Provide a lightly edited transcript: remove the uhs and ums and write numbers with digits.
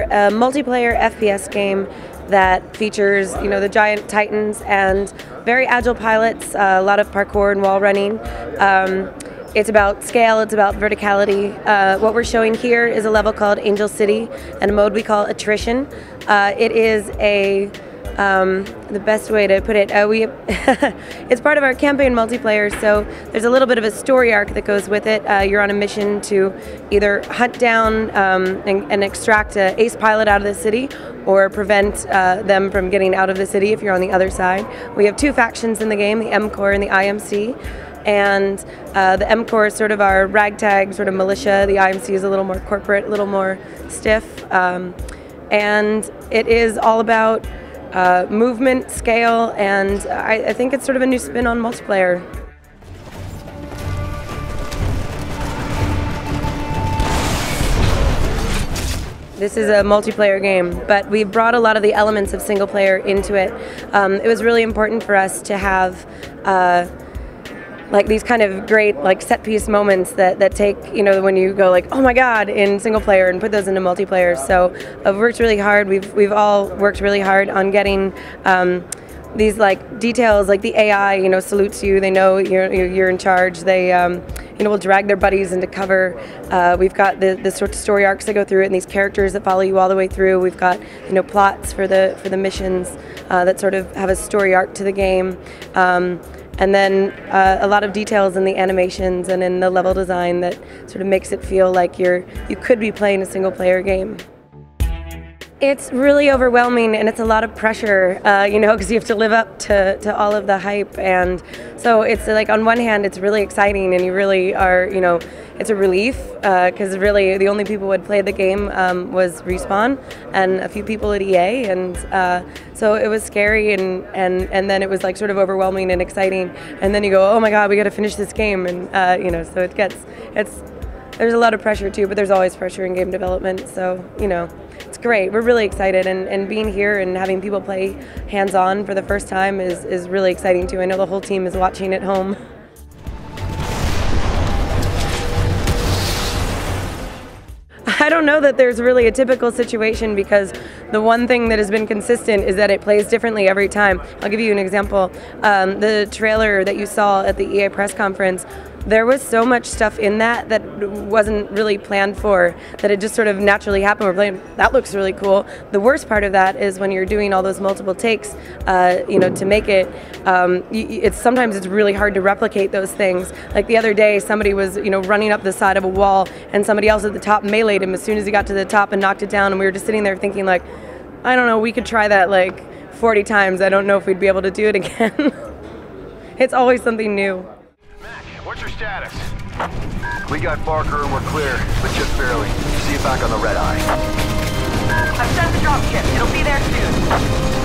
a multiplayer FPS game that features, the giant titans and very agile pilots, a lot of parkour and wall running. It's about scale, it's about verticality. What we're showing here is a level called Angel City and a mode we call Attrition. It is the best way to put it, it's part of our campaign multiplayer, so there's a little bit of a story arc that goes with it. You're on a mission to either hunt down and extract an ace pilot out of the city, or prevent them from getting out of the city if you're on the other side. We have two factions in the game, the M Corps and the IMC. And the M Corps is sort of our ragtag sort of militia. The IMC is a little more corporate, a little more stiff. And it is all about movement, scale, and I think it's sort of a new spin on multiplayer. This is a multiplayer game, but we brought a lot of the elements of single player into it. It was really important for us to have like these kind of great set piece moments that take, when you go like, oh my god, in single player, and put those into multiplayer. So I've worked really hard. We've all worked really hard on getting these details, like the AI, salutes you. They know you're in charge. They will drag their buddies into cover. We've got the sort of story arcs that go through it, and these characters that follow you all the way through. We've got plots for the missions that sort of have a story arc to the game. And then a lot of details in the animations and in the level design that sort of makes it feel like you could be playing a single player game. It's really overwhelming, and it's a lot of pressure, because you have to live up to all of the hype. And so it's on one hand, it's really exciting, and you really are, it's a relief, because really the only people who had played the game was Respawn and a few people at EA, and so it was scary, and then it was sort of overwhelming and exciting, and then you go, oh my god, we got to finish this game, and so there's a lot of pressure too, but there's always pressure in game development, so it's great. We're really excited, and being here and having people play hands-on for the first time is really exciting too. I know the whole team is watching at home. I don't know that there's really a typical situation, because the one thing that has been consistent is that it plays differently every time. I'll give you an example. The trailer that you saw at the EA press conference, there was so much stuff in that wasn't really planned for, that it just sort of naturally happened. We're playing, that looks really cool. The worst part of that is when you're doing all those multiple takes, to make it, sometimes it's really hard to replicate those things. Like the other day, somebody was, running up the side of a wall, and somebody else at the top meleeed him as soon as he got to the top and knocked it down, and we were just sitting there thinking I don't know, we could try that 40 times. I don't know if we'd be able to do it again. It's always something new. What's your status? We got Barker and we're clear, but just barely. See you back on the red eye. I've sent the dropship. It'll be there soon.